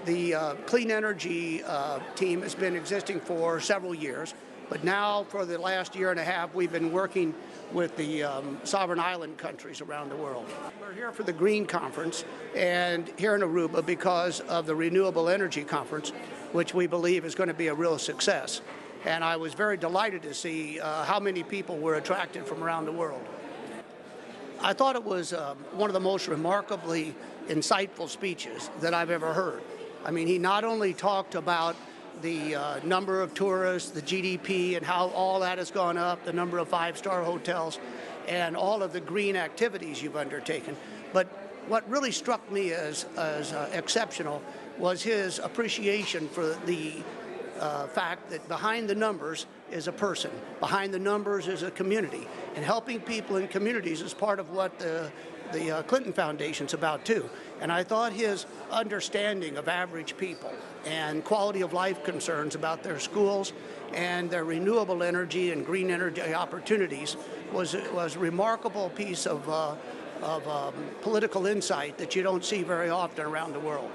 The clean energy team has been existing for several years, but now for the last year and a half we've been working with the sovereign island countries around the world. We're here for the Green Conference and here in Aruba because of the Renewable Energy Conference, which we believe is going to be a real success. And I was very delighted to see how many people were attracted from around the world. I thought it was one of the most remarkably insightful speeches that I've ever heard. I mean, he not only talked about the number of tourists, the GDP, and how all that has gone up, the number of five-star hotels, and all of the green activities you've undertaken. But what really struck me as exceptional was his appreciation for the fact that behind the numbers is a person, behind the numbers is a community, and helping people in communities is part of what the Clinton Foundation's about too. And I thought his understanding of average people and quality of life concerns about their schools and their renewable energy and green energy opportunities was a remarkable piece of political insight that you don't see very often around the world.